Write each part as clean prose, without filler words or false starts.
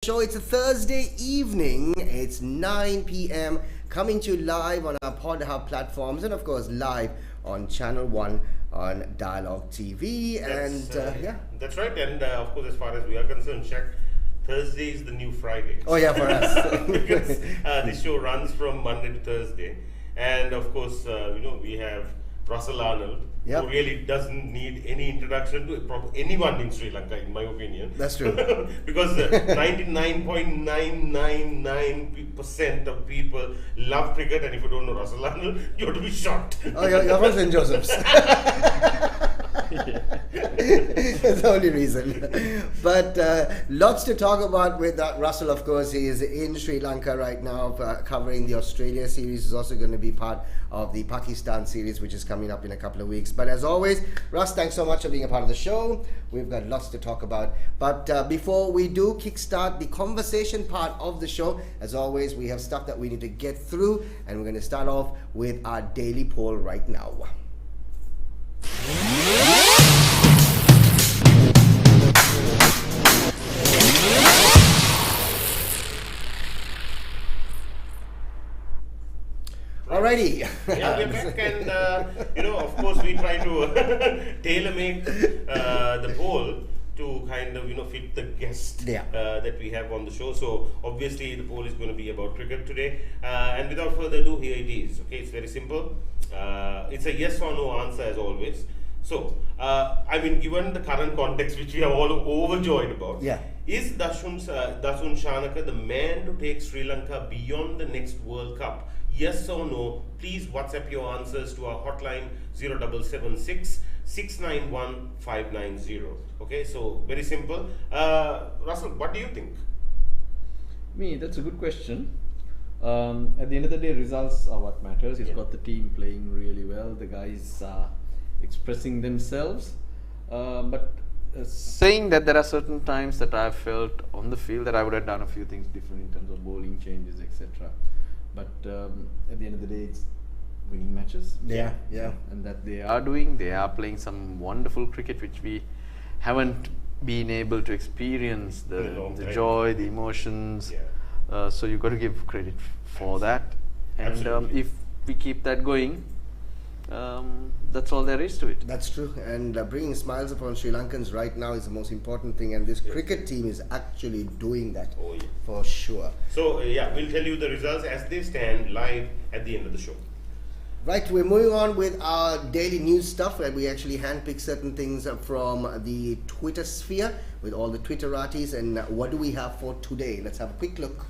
Show. It's a Thursday evening. It's 9 p.m. coming to you live on our Pod Hub platforms and of course live on Channel 1 on Dialogue TV. That's right. And of course, as far as we are concerned, Shaq, Thursday is the new Friday. Oh yeah, for us. Because this show runs from Monday to Thursday. And of course, we have Russel Arnold, who really doesn't need any introduction to anyone in Sri Lanka, in my opinion. That's true. Because 99.999% of people love cricket, and if you don't know Russel Arnold, you have to be shocked. Oh, you're from St. Joseph's. That's the only reason. But lots to talk about with Russel, of course. He is in Sri Lanka right now covering the Australia series. He's also going to be part of the Pakistan series, which is coming up in a couple of weeks. But as always, Russ, thanks so much for being a part of the show. We've got lots to talk about. But before we do kickstart the conversation part of the show, as always, we have stuff that we need to get through. And we're going to start off with our daily poll right now. Alrighty. Yeah, we're back, and of course, we try to tailor-make the poll to kind of fit the guest that we have on the show. So obviously, the poll is going to be about cricket today. And without further ado, here it is. Okay, it's very simple. It's a yes or no answer as always. So, given the current context, which we are all overjoyed about, is Dasun Shanaka the man to take Sri Lanka beyond the next World Cup? Yes or no? Please WhatsApp your answers to our hotline 0776 691 590. Okay, so very simple. Russell, what do you think? That's a good question. At the end of the day, results are what matters. He's got the team playing really well. The guys are expressing themselves. But saying that there are certain times that I've felt on the field that I would have done a few things different in terms of bowling changes, etc. But at the end of the day, it's winning matches. And that they are playing some wonderful cricket, which we haven't been able to experience the joy, the emotions. So you've got to give credit for that. And if we keep that going, that's all there is to it. That's true. And bringing smiles upon Sri Lankans right now is the most important thing. And this cricket team is actually doing that for sure. So, we'll tell you the results as they stand live at the end of the show. Right, we're moving on with our daily news stuff, where we actually handpick certain things from the Twitter sphere with all the Twitteratis. And what do we have for today? Let's have a quick look.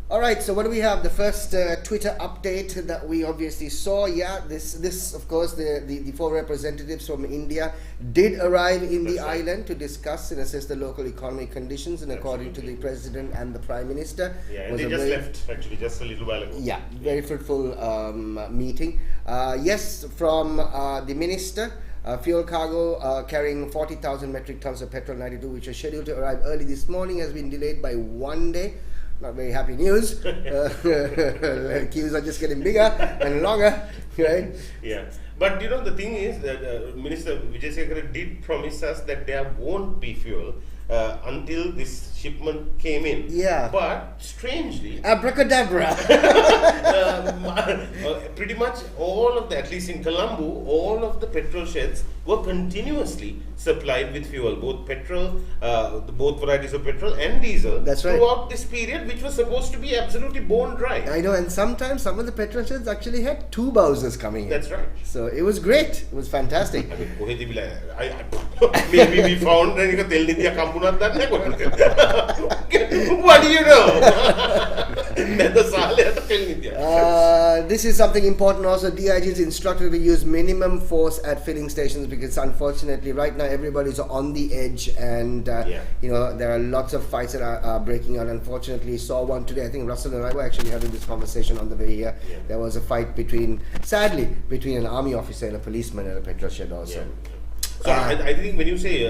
Alright, so what do we have? The first Twitter update that we obviously saw. This of course, the four representatives from India did arrive in the island to discuss and assess the local economic conditions, and according to the President and the Prime Minister. And they just left actually just a little while ago. Very fruitful meeting. From the Minister. Fuel cargo carrying 40,000 metric tons of petrol 92, which was scheduled to arrive early this morning, has been delayed by 1 day. Not very happy news. Queues are just getting bigger and longer, right? But the thing is that Minister Vijay Sekhar did promise us that there won't be fuel until this shipment came in. But strangely, abracadabra. Pretty much all of the, at least in Colombo, all of the petrol sheds were continuously supplied with fuel, both petrol, both varieties of petrol and diesel. That's right. Throughout this period, which was supposed to be absolutely bone dry. I know, and sometimes some of the petrol sheds actually had 2 Bowsers coming in. That's right. So it was great. It was fantastic. Maybe we found what do you know? This is something important also. DIG is instructed to use minimum force at filling stations, because unfortunately right now everybody's on the edge, and there are lots of fights that are breaking out. Unfortunately, saw one today. I think Russell and I were actually having this conversation on the way here. There was a fight sadly between an army officer and a policeman at a petrol shed also. So I think when you say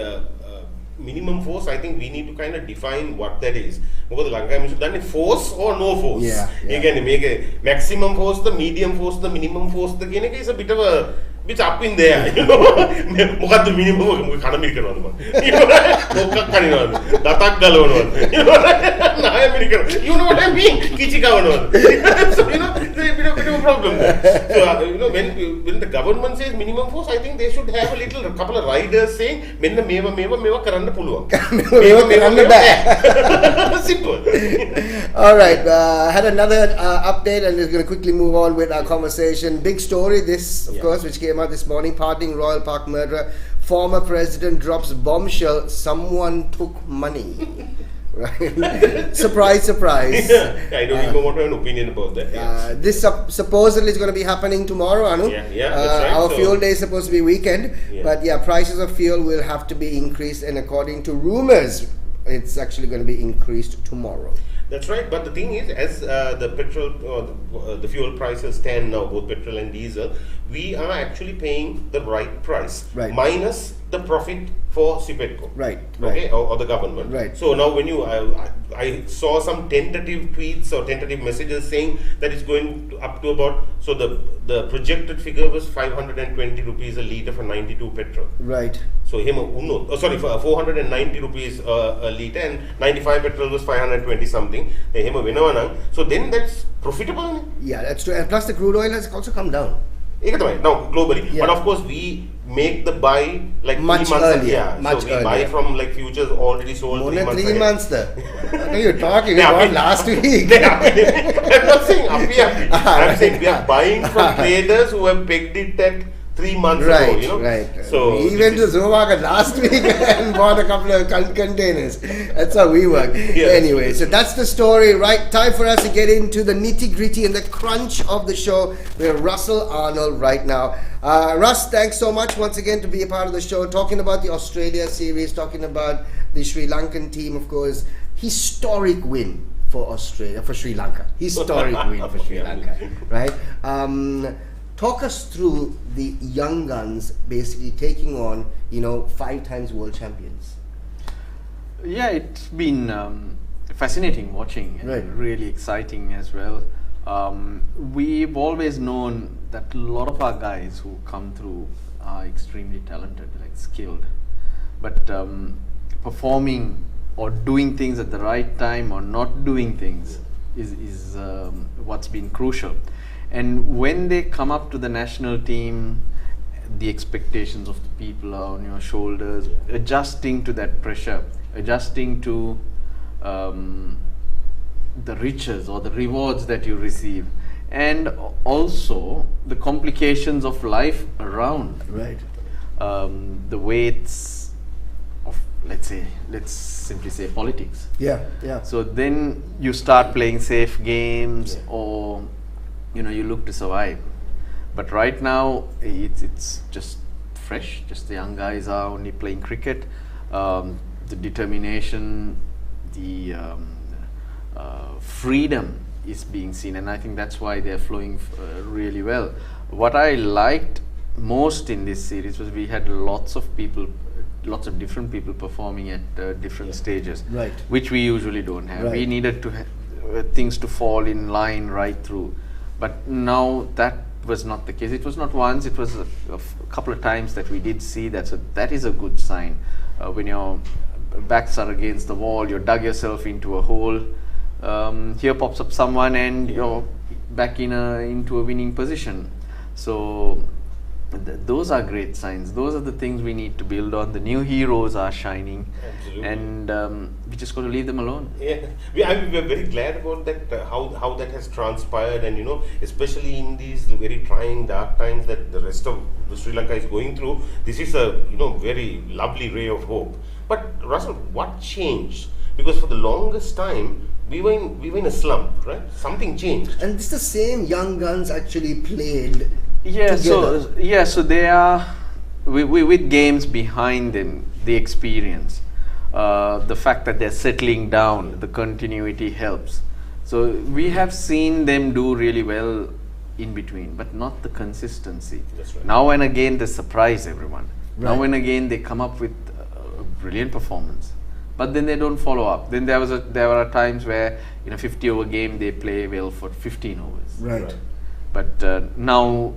minimum force, I think we need to kind of define what that is. Because Lanka should done force or no force. Again, make a maximum force, the medium force, the minimum force. The is a bit of a bit up in there, you know. What the minimum we can't make it on one. You know what I mean? So you know, there's a bit of a problem there. So you know, when the government says minimum force, I think they should have a couple of riders saying, "Menna meva karanda puluwa." Simple. All right, had another update, and we're going to quickly move on with our conversation. Big story, this of course, which came out this morning. Partying Royal Park murderer, former president drops bombshell. Someone took money. Right? Surprise, surprise. I don't even want to have an opinion about that. This supposedly is going to be happening tomorrow, Anu. That's right. Our fuel day is supposed to be weekend, but prices of fuel will have to be increased, and according to rumors, it's actually going to be increased tomorrow. That's right, but the thing is, as the petrol or the fuel prices stand now, both petrol and diesel, we are actually paying the right price, minus the profit for Sitback, okay, or the government. Right. So now, when I saw some tentative tweets or tentative messages saying that it's going up to about, so the projected figure was 520 rupees a litre for 92 petrol. Right. So for 490 rupees a litre, and 95 petrol was 520 something. So then that's profitable. Yeah, that's true. And plus the crude oil has also come down. Now globally, but of course we make the buy like much 3 months earlier. So we buy from like futures already sold More 3 than months 3 ahead. months there. What are you talking about? Last week. I'm not saying happy. I'm saying we are buying from traders who have pegged it at 3 months ago, you know. Right. So we went to Zomaga last week and bought a couple of containers. That's how we work. Anyway, so that's the story. Right, time for us to get into the nitty gritty and the crunch of the show. We're Russel Arnold right now. Russ, thanks so much once again to be a part of the show. Talking about the Australia series, talking about the Sri Lankan team, of course. Historic win for Sri Lanka. Historic win for Sri Lanka, right? Talk us through the young guns basically taking on, 5 times world champions. Yeah, it's been fascinating watching and really exciting as well. We've always known that a lot of our guys who come through are extremely talented, like skilled, but performing or doing things at the right time or not doing things is what's been crucial. And when they come up to the national team, the expectations of the people are on your shoulders, adjusting to that pressure, adjusting to the riches or the rewards that you receive, and also the complications of life around. Right. The weights of, let's simply say politics. Yeah. So then you start playing safe games or you look to survive. But right now it's just fresh. Just the young guys are only playing cricket. The determination, the freedom is being seen, and I think that's why they're flowing really well. What I liked most in this series was we had lots of different people performing at different stages, which we usually don't have. We needed to have things to fall in line right through. But now that was not the case. It was not once, it was a couple of times that we did see that. So that is a good sign. When your backs are against the wall, you dug yourself into a hole, here pops up someone and you're back into a winning position. So those are great signs. Those are the things we need to build on. The new heroes are shining. Absolutely. And we just got to leave them alone. Yeah, we're very glad about that, how that has transpired, and especially in these very trying, dark times that the rest of the Sri Lanka is going through, this is a very lovely ray of hope. But Russell, what changed? Because for the longest time we were in a slump, right? Something changed. And it's the same young guns actually played. So they are with games behind them, the experience, the fact that they're settling down, the continuity helps. So we have seen them do really well in between, but not the consistency. That's right. Now and again they surprise everyone. Now and again they come up with brilliant performance. But then they don't follow up. Then there were times where in a 50-over game they play well for 15 overs. Right. But now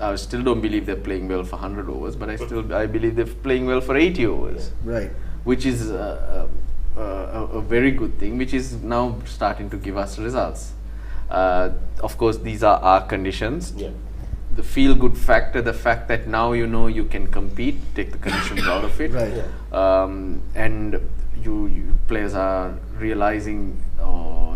I still don't believe they're playing well for 100 overs. But I believe they're playing well for 80 overs. Right. Which is a very good thing, which is now starting to give us results. Of course, these are our conditions. Yeah. The feel-good factor, the fact that now you can compete, take the conditions out of it, Right. and you players are realizing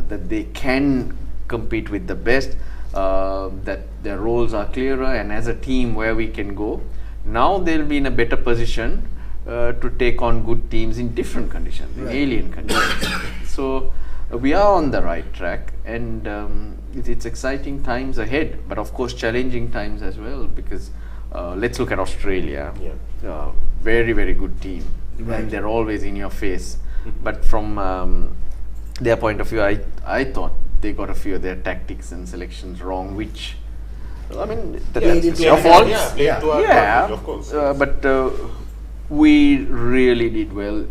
that they can compete with the best, that their roles are clearer, and as a team where we can go. Now they'll be in a better position to take on good teams in different conditions, in alien conditions. So we are on the right track, and it's exciting times ahead, but of course challenging times as well, because let's look at Australia. Very, very good team, and they're always in your face. But from their point of view, I thought they got a few of their tactics and selections wrong, which, I mean, that's your fault. Yeah, of course. But we really did well.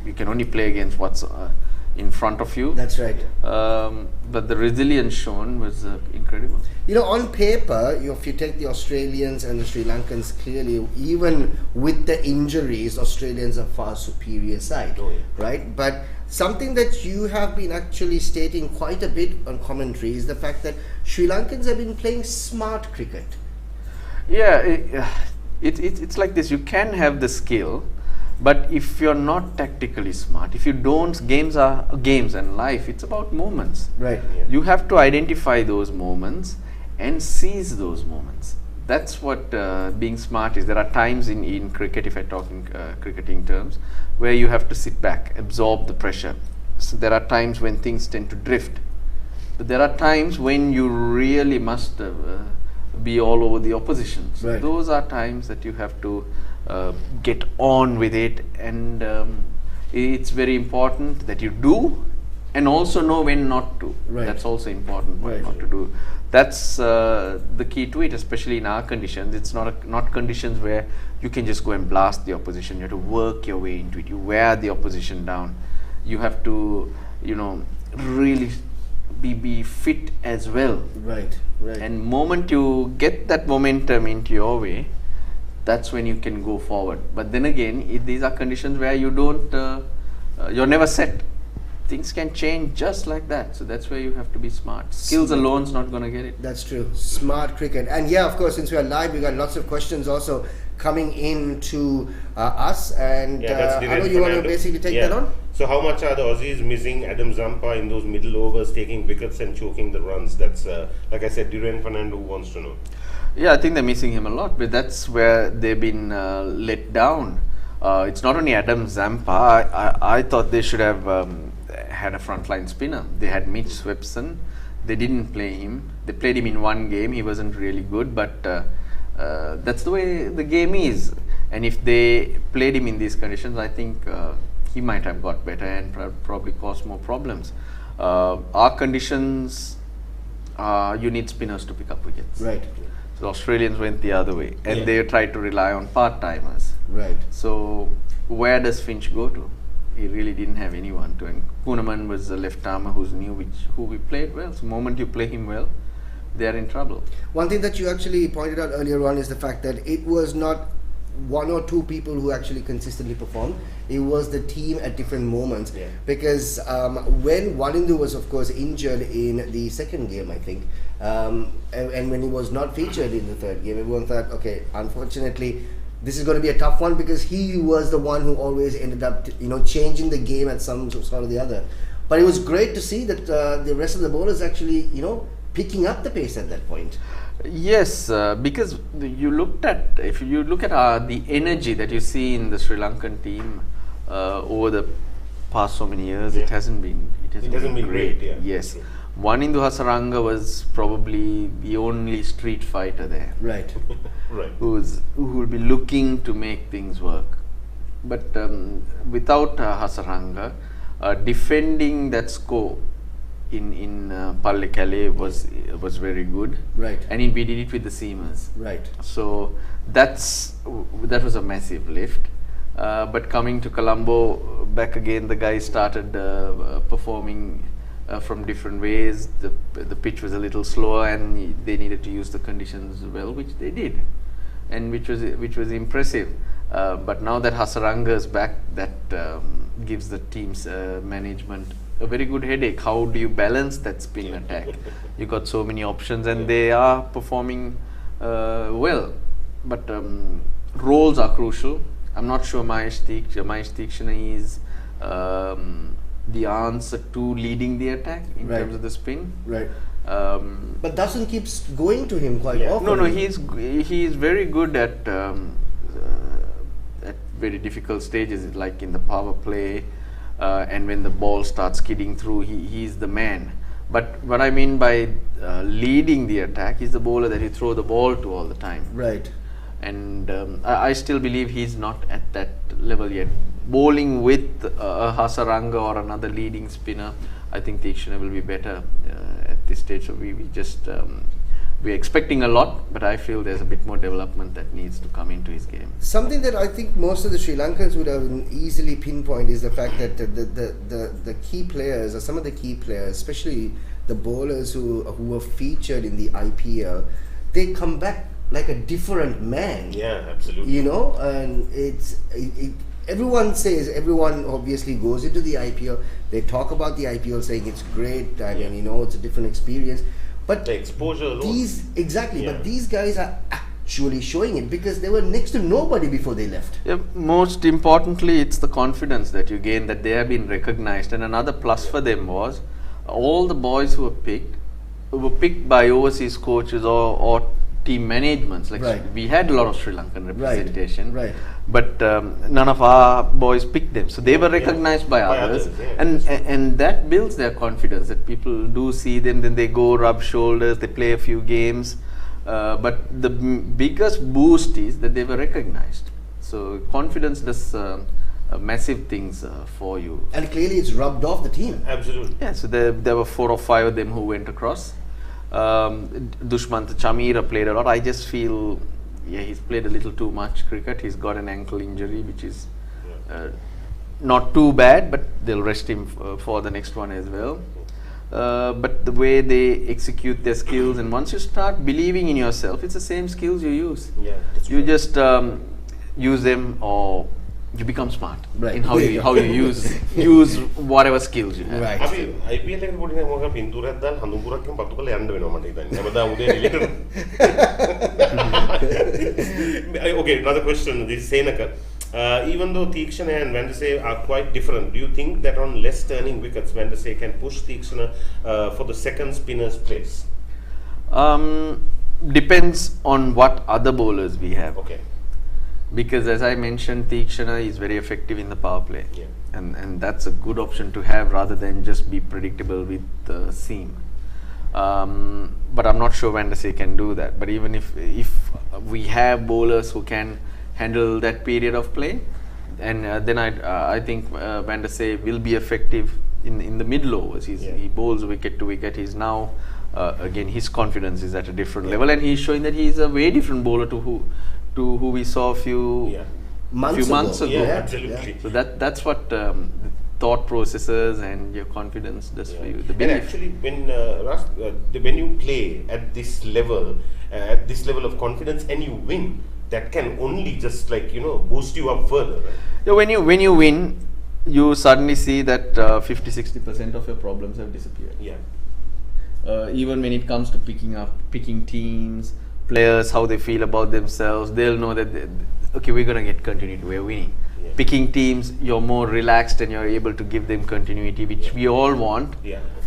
We can only play against what's in front of you. That's right. But the resilience shown was incredible. You know, on paper, if you take the Australians and the Sri Lankans, clearly, even with the injuries, Australians are far superior side, right? But something that you have been actually stating quite a bit on commentary is the fact that Sri Lankans have been playing smart cricket. Yeah, it's like this. You can have the skill, but if you're not tactically smart, if you don't, games are games, and life, it's about moments. Right. You have to identify those moments and seize those moments. That's what being smart is. There are times in cricket, if I talk in cricketing terms, where you have to sit back, absorb the pressure. So there are times when things tend to drift. But there are times when you really must be all over the opposition. So those are times that you have to get on with it, and it's very important that you do and also know when not to. That's also important, what not to do. That's the key to it, especially in our conditions. It's not conditions where you can just go and blast the opposition. You have to work your way into it. You wear the opposition down. You have to, really be fit as well. Right. And moment you get that momentum into your way, that's when you can go forward. But then again, these are conditions where you don't, you're never set. Things can change just like that. So that's where you have to be smart. Skills alone's not going to get it. That's true. Smart cricket. And yeah, of course, since we are live, we got lots of questions also coming in to us. And Anu, you want to basically take that on? So how much are the Aussies missing Adam Zampa in those middle overs, taking wickets and choking the runs? That's, like I said, Duran Fernando wants to know. Yeah, I think they're missing him a lot, but that's where they've been let down. It's not only Adam Zampa. I thought they should have had a frontline spinner. They had Mitch Swepson. They didn't play him. They played him in one game. He wasn't really good, but that's the way the game is. And if they played him in these conditions, I think he might have got better and probably caused more problems. Our conditions, you need spinners to pick up wickets. Right. So Australians went the other way, and they tried to rely on part-timers. Right. So where does Finch go to? He really didn't have anyone to. And Kuhnemann was a left-armer who's new, who we played well. So the moment you play him well, they are in trouble. One thing that you actually pointed out earlier on is the fact that it was not one or two people who actually consistently performed. It was the team at different moments. Because when Wanindu was, of course, injured in the second game, I think, and when he was not featured in the third game, everyone thought, okay, unfortunately, this is going to be a tough one, because he was the one who always ended up, changing the game at some sort of the other. But it was great to see that the rest of the bowlers actually, picking up the pace at that point. Yes, because if you look at the energy that you see in the Sri Lankan team over the past so many years, it hasn't been great. Yes. Wanindu Hasaranga was probably the only street fighter there. Right. Who will be looking to make things work. But without Hasaranga, defending that score in Pallekele was very good. Right. And we did it with the seamers. Right. So that was a massive lift. But coming to Colombo, back again, the guys started performing from different ways. The pitch was a little slower, and they needed to use the conditions well, which they did, and which was impressive. But now that Hasaranga is back, that gives the team's management a very good headache. How do you balance that spin attack? You got so many options, and they are performing well. But roles are crucial. I'm not sure Mahesh Theekshana is the answer to leading the attack in terms of the spin. Right. But Dasun keeps going to him quite often. No, he is very good at very difficult stages, like in the power play, and when the ball starts skidding through, he's the man. But what I mean by leading the attack, he's the bowler that you throw the ball to all the time. Right. And I still believe he's not at that level yet. Bowling with a Hasaranga or another leading spinner, I think Theekshana will be better at this stage. So we're expecting a lot, but I feel there's a bit more development that needs to come into his game. Something that I think most of the Sri Lankans would have easily pinpoint is the fact that the key players, or some of the key players, especially the bowlers who were featured in the IPL, they come back like a different man. Yeah, absolutely. You know, and everyone obviously goes into the IPL. They talk about the IPL saying it's great and it's a different experience. But the exposure alone. But these guys are actually showing it because they were next to nobody before they left. Yeah, most importantly, it's the confidence that you gain, that they have been recognized. And another plus for them was all the boys who were picked by overseas coaches or team managements. Like we had a lot of Sri Lankan representation, but none of our boys picked them. So they were recognized by others, and that builds their confidence. That people do see them, then they go rub shoulders, they play a few games. But the biggest boost is that they were recognized. So confidence does massive things for you. And clearly, it's rubbed off the team. Absolutely. Yeah. So there were 4 or 5 of them who went across. Dushmant Chamira played a lot. I just feel, he's played a little too much cricket. He's got an ankle injury, which is not too bad, but they'll rest him for the next one as well. But the way they execute their skills, and once you start believing in yourself, it's the same skills you use. Yeah, that's you true. just use them, or you become smart in how you use whatever skills you have. Right. අපි IPL එකට පොඩි මොකක් පින්තූරයක් දාලා හඳුන්ගුරක්ෙන් පත්තු කරලා යන්න වෙනවා මට හිතන්නේ. හැමදාම උදේ එළියට. Okay, another question. This is Senaka. Even though Theekshana and Vandasey are quite different, do you think that on less turning wickets, Vandasey can push Theekshana for the second spinner's place? Depends on what other bowlers we have. Okay. Because as I mentioned, Theekshana is very effective in the power play, Yeah. and that's a good option to have rather than just be predictable with the seam. But I'm not sure Vandasey can do that. But even if we have bowlers who can handle that period of play, and then I think Vandasey will be effective in the middle overs. He bowls wicket to wicket. He's now again, his confidence is at a different level, and he's showing that he's a very different bowler to who we saw a few months ago. Yeah, absolutely. So that's what the thought processes and your confidence does for you. And actually, when you play at this level of confidence and you win, that can only just boost you up further. Right? Yeah, when you win, you suddenly see that 50-60% of your problems have disappeared. Yeah. Even when it comes to picking teams, players, how they feel about themselves, they'll know that we're gonna get continuity, we're winning. Yeah. Picking teams, you're more relaxed and you're able to give them continuity, which we all want,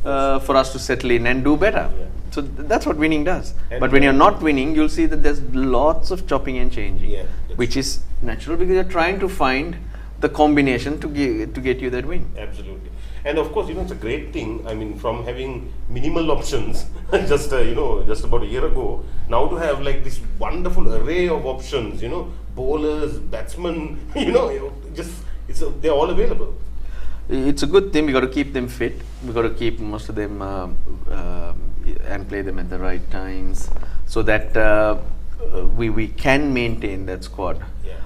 for us to settle in and do better. Yeah. So that's what winning does. And but when you're not winning, you'll see that there's lots of chopping and changing, which is natural because you're trying to find the combination to get you that win. Absolutely. And of course, it's a great thing. I mean, from having minimal options just about a year ago, now to have this wonderful array of options, bowlers, batsmen, they're all available. It's a good thing. We got to keep them fit. We got to keep most of them and play them at the right times, so that we can maintain that squad. Yeah.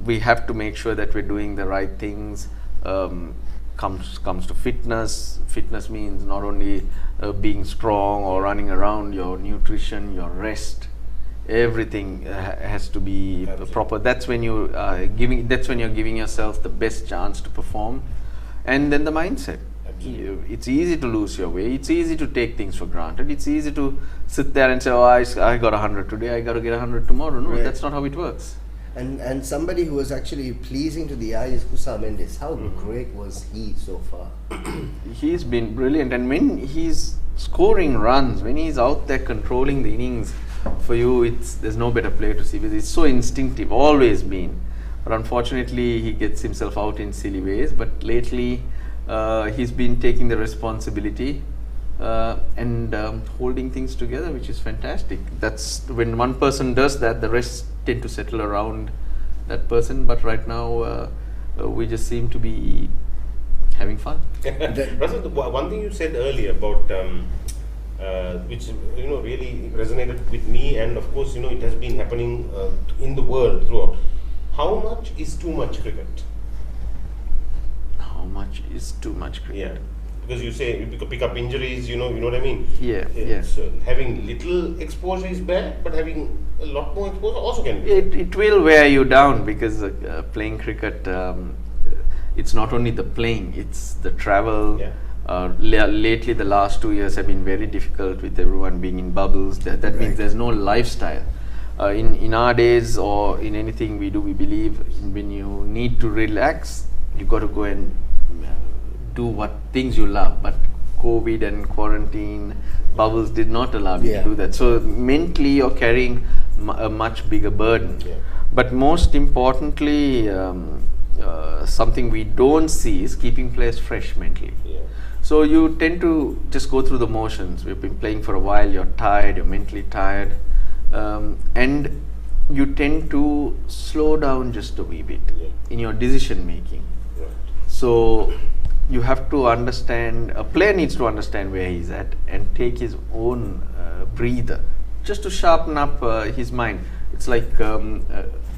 We have to make sure that we're doing the right things. Comes to fitness. Fitness means not only being strong or running around, your nutrition, your rest, everything has to be proper. That's when you That's when you're giving yourself the best chance to perform. And then the mindset. It's easy to lose your way. It's easy to take things for granted. It's easy to sit there and say, "Oh, I got 100 today. I got to get 100 tomorrow." No, right. That's not how it works. And somebody who was actually pleasing to the eye is Hussam Mendes. How great was he so far? He's been brilliant, and when he's scoring runs, when he's out there controlling the innings for you, there's no better player to see. It's so instinctive, always been. But unfortunately, he gets himself out in silly ways. But lately, he's been taking the responsibility and holding things together, which is fantastic. That's when one person does that, the rest tend to settle around that person. But right now, we just seem to be having fun. Russel, one thing you said earlier about which really resonated with me, and of course it has been happening in the world throughout. How much is too much cricket? How much is too much cricket? Yeah, because you say you pick up injuries. You know what I mean. Yeah. Yes. So having little exposure is bad, but having a lot more exposure also can be. It will wear you down, because playing cricket, it's not only the playing, it's the travel. Yeah. Lately, the last 2 years have been very difficult with everyone being in bubbles. That Right. means there's no lifestyle. In our days, or in anything we do, we believe when you need to relax, you got to go and do what things you love. But COVID and quarantine, bubbles did not allow you to do that. So mentally, you're carrying a much bigger burden. Yeah. But most importantly, something we don't see is keeping players fresh mentally. Yeah. So you tend to just go through the motions. We've been playing for a while, you're tired, you're mentally tired, and you tend to slow down just a wee bit in your decision making. Right. So you have to understand, a player needs to understand where he's at and take his own breather, just to sharpen up his mind. It's like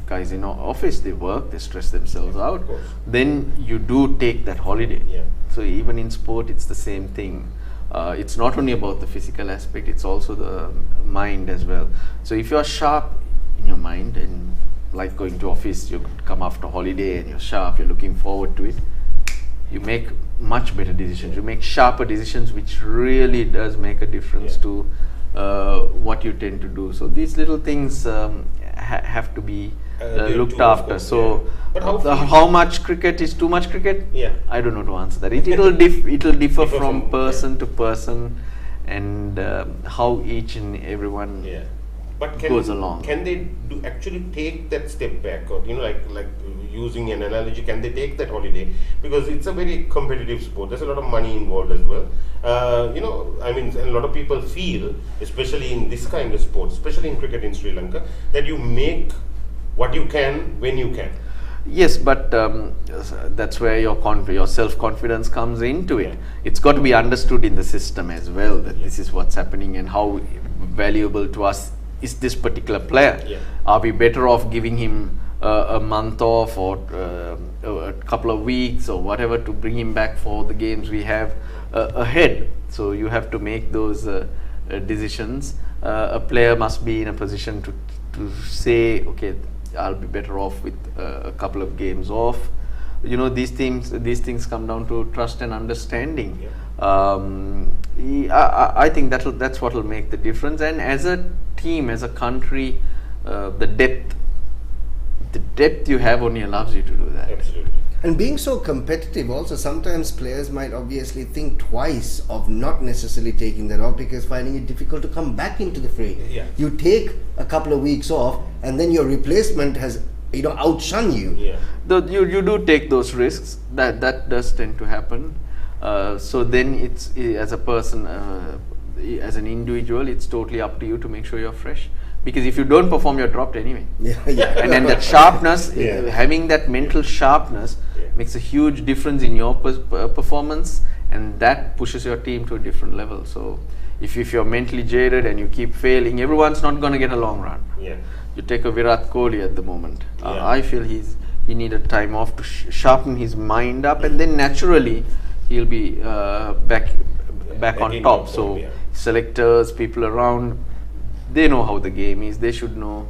guys in our office, they work, they stress themselves out. Then you do take that holiday. Yeah. So even in sport, it's the same thing. It's not only about the physical aspect, it's also the mind as well. So if you're sharp in your mind, and like going to office, you come after holiday and you're sharp, you're looking forward to it, you make much better decisions. You make sharper decisions, which really does make a difference to what you tend to do. So these little things have to be looked after. So But how much cricket is too much cricket? Yeah. I don't know to answer that. It'll differ from person to person, and how each and everyone But goes along. Can they actually take that step back, or like using an analogy, can they take that holiday? Because it's a very competitive sport. There's a lot of money involved as well. I mean, a lot of people feel, especially in this kind of sport, especially in cricket in Sri Lanka, that you make what you can when you can. Yes, but that's where your self-confidence comes into it. It's got to be understood in the system as well, that this is what's happening and how valuable to us is this particular player. Are we better off giving him a month off, or a couple of weeks, or whatever, to bring him back for the games we have ahead? So you have to make those decisions. A player must be in a position to say, okay, I'll be better off with a couple of games off. These things come down to trust and understanding. I think that's what will make the difference. And as a team, as a country, the depth you have only allows you to do that. Absolutely. And being so competitive also, sometimes players might obviously think twice of not necessarily taking that off, because finding it difficult to come back into the fray. You take a couple of weeks off, and then your replacement has outshone you. You do take those risks. That does tend to happen. So then it's, as a person, as an individual, it's totally up to you to make sure you're fresh. Because if you don't perform, you're dropped anyway. And then that sharpness, having that mental sharpness, makes a huge difference in your performance, and that pushes your team to a different level. So if you're mentally jaded and you keep failing, everyone's not going to get a long run. You take a Virat Kohli at the moment. Yeah. I feel he needed time off to sharpen his mind up, and then naturally he'll be back on in top. top So form, yeah. selectors, people around, they know how the game is. They should know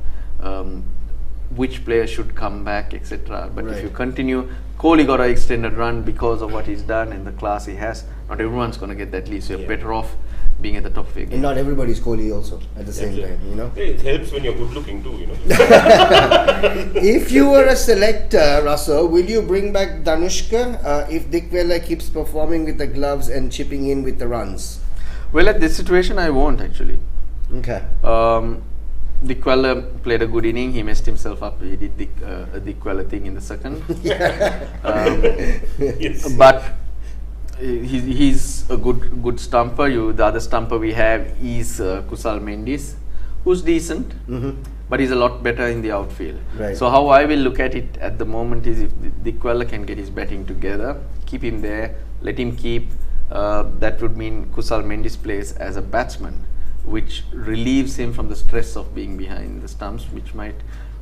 which player should come back, etc. But if you continue, Kohli got an extended run because of what he's done and the class he has. Not everyone's going to get that lead, so you're better off being at the top of your game. And not everybody's Kohli also at the same time, you know. It helps when you're good looking too, you know. If you were a selector, Russell, will you bring back Danushka if Dickwella keeps performing with the gloves and chipping in with the runs? Well, at this situation, I won't actually. Okay. Dickwella played a good inning. He messed himself up. He did a Dickwella thing in the second. Yes. But he's a good stumper. The other stumper we have is Kusal Mendis, who's decent, but he's a lot better in the outfield. Right. So how I will look at it at the moment is if Dickwella can get his batting together, keep him there, let him keep. That would mean Kusal Mendis plays as a batsman, which relieves him from the stress of being behind the stumps, which might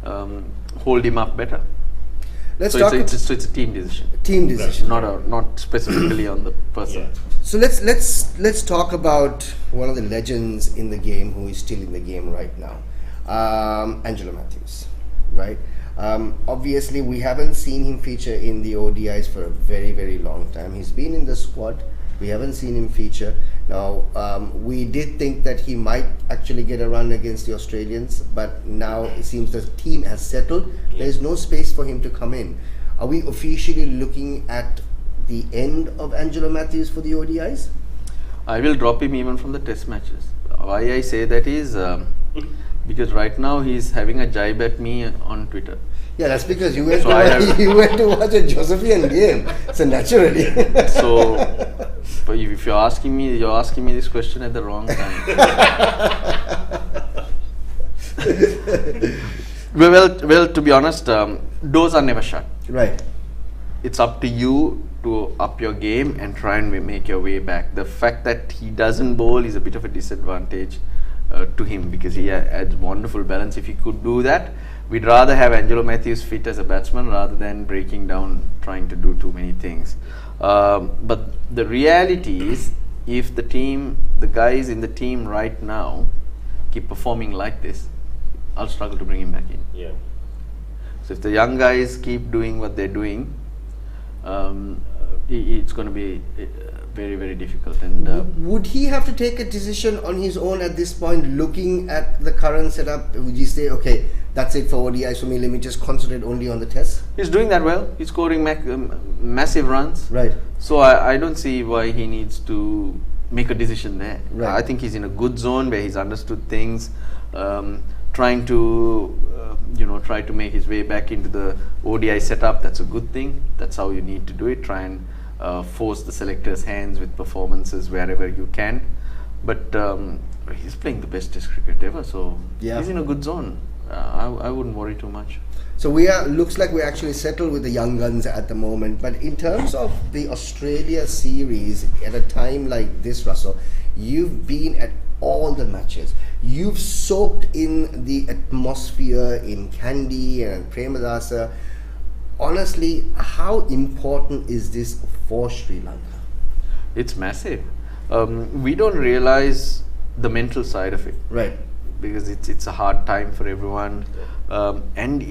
hold him up better. Let's So talk. it's a team decision, Team decision. not specifically on the person. Yeah. So let's talk about one of the legends in the game who is still in the game right now, Angelo Matthews, right? Obviously, we haven't seen him feature in the ODIs for a very, very long time. He's been in the squad. We haven't seen him feature. Now, we did think that he might actually get a run against the Australians, but now it seems the team has settled. There is no space for him to come in. Are we officially looking at the end of Angelo Matthews for the ODIs? I will drop him even from the test matches. Why I say that is because right now he's having a jibe at me on Twitter. Yeah, that's because you went, So you went to watch a Josephian game. So naturally. So if you're asking me this question at the wrong time. well, to be honest, doors are never shut. Right. It's up to you to up your game and try and make your way back. The fact that he doesn't bowl is a bit of a disadvantage to him because he adds wonderful balance. If he could do that, we'd rather have Angelo Matthews fit as a batsman rather than breaking down trying to do too many things. But the reality is, if the guys in the team right now keep performing like this, I'll struggle to bring him back in. Yeah. So if the young guys keep doing what they're doing, it's going to be very, very difficult. And Would he have to take a decision on his own at this point, looking at the current setup? Would you say, okay, that's it for ODIs for me, let me just concentrate only on the test? he's doing that well. He's scoring massive runs. Right. So I don't see why he needs to make a decision there. Right. I think he's in a good zone where he's understood things, trying to try to make his way back into the ODI setup. That's a good thing. That's how you need to do it. Try and force the selectors' hands with performances wherever you can. But he's playing the best test cricket ever, so he's in a good zone. I wouldn't worry too much. So looks like we're actually settled with the young guns at the moment. But in terms of the Australia series, at a time like this, Russell, you've been at all the matches. You've soaked in the atmosphere in Kandy and Premadasa. Honestly, how important is this for Sri Lanka? It's massive. We don't realize the mental side of it. Right. Because it's a hard time for everyone, and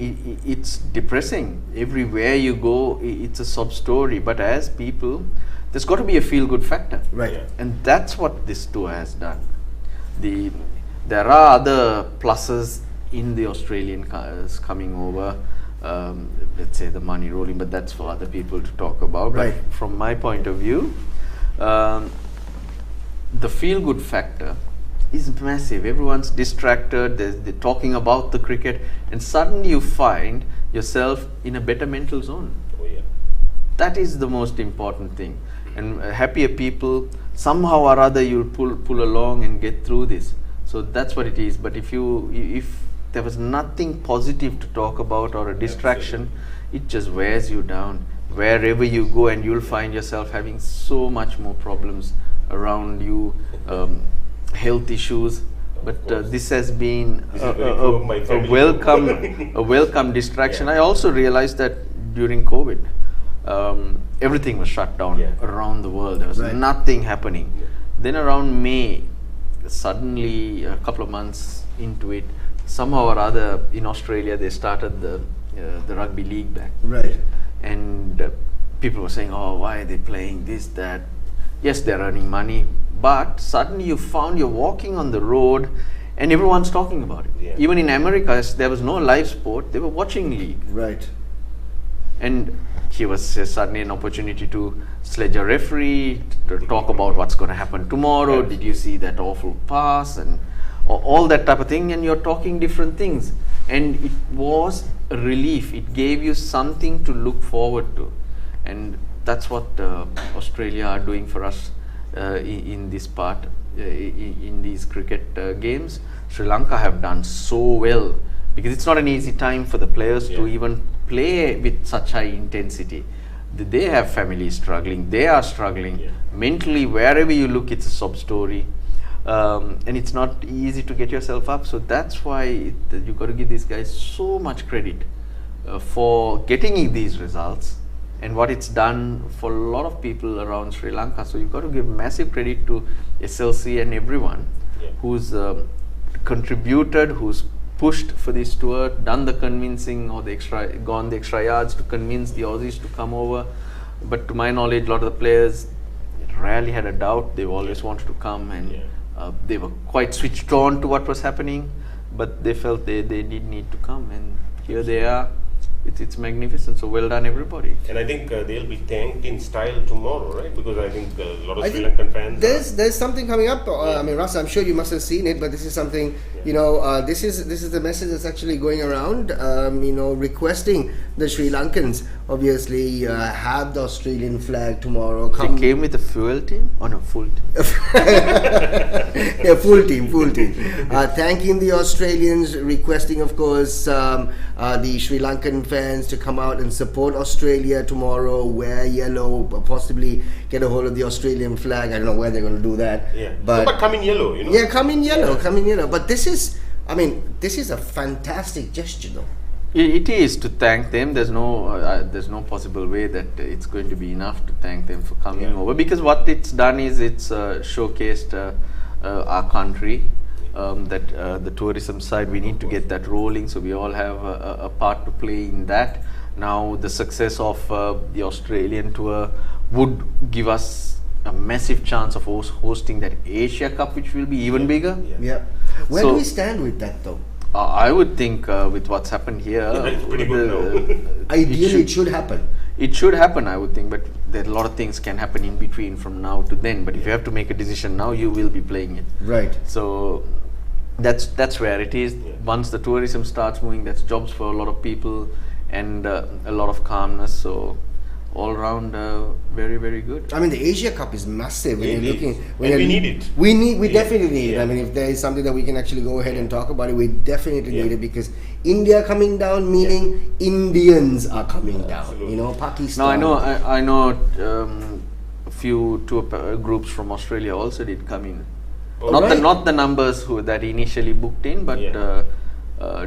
it's depressing. Everywhere you go, it's a sob story. But as people, there's got to be a feel-good factor. Right. Yeah. And that's what this tour has done. There are other pluses in the Australian cars coming over. Let's say the money rolling, but that's for other people to talk about. Right. But from my point of view, the feel-good factor is massive. Everyone's distracted, they're talking about the cricket, and suddenly you find yourself in a better mental zone. Oh yeah. That is the most important thing. And happier people, somehow or other you'll pull along and get through this. So that's what it is. But if there was nothing positive to talk about or a distraction, it just wears you down wherever you go, and you'll find yourself having so much more problems around you, health issues. But this has been a welcome distraction. I also realized that during COVID, everything was shut down around the world. There was nothing happening. Then around May, suddenly a couple of months into it, somehow or other in Australia they started the rugby league back. Right. And people were saying, oh, why are they playing this, that? Yes, they're earning money, but suddenly you found you're walking on the road and everyone's talking about it. Yeah. Even in America, there was no live sport, they were watching league. Right. And here was suddenly an opportunity to sledge a referee, to talk about what's going to happen tomorrow. Did you see that awful pass? And all that type of thing. And you're talking different things. And it was a relief. It gave you something to look forward to. And that's what Australia are doing for us in this part, in these cricket games. Sri Lanka have done so well, because it's not an easy time for the players to even play with such high intensity. They have families struggling, they are struggling mentally. Wherever you look, it's a sob story, and it's not easy to get yourself up. So that's why you got to give these guys so much credit for getting these results and what it's done for a lot of people around Sri Lanka. So you've got to give massive credit to SLC and everyone who's contributed, who's pushed for this tour, done the convincing or gone the extra yards to convince the Aussies to come over. But to my knowledge, a lot of the players rarely had a doubt. They always wanted to come, and they were quite switched on to what was happening, but they felt they did need to come, and here they are. It's magnificent. So well done, everybody. And I think they'll be thanked in style tomorrow, right? Because I think a lot of Sri Lankan fans. There's something coming up. I mean, Russ, I'm sure you must have seen it, but this is something. You know, this is the message that's actually going around. You know, requesting the Sri Lankans obviously have the Australian flag tomorrow. They came with a fuel team or a full team? Yeah, full team. Thanking the Australians, requesting, of course, the Sri Lankan fans to come out and support Australia tomorrow, wear yellow, possibly get a hold of the Australian flag. I don't know where they're going to do that. Yeah, but come in yellow, you know. Yeah, come in yellow. But this is a fantastic gesture, though. It is to thank them. There's no possible way that it's going to be enough to thank them for coming over, because what it's done is it's showcased our country. That the tourism side, we need to get that rolling, so we all have a part to play in that. Now the success of the Australian tour would give us a massive chance of hosting that Asia Cup, which will be even bigger. Where do we stand with that, though? I would think with what's happened here, it's pretty good now. Ideally it should happen. It should happen, I would think, but there are a lot of things can happen in between from now to then. But if you have to make a decision now, you will be playing it. Right. So that's where it is. Once the tourism starts moving, that's jobs for a lot of people and a lot of calmness. So all around, very, very good. I mean, the Asia Cup is massive. We need it. We definitely need it. I mean, if there is something that we can actually go ahead and talk about it, we definitely need it, because India coming down, meaning Indians are coming down. Absolutely. You know, Pakistan. No, I know a few tour groups from Australia also did come in. Not the numbers that initially booked in, but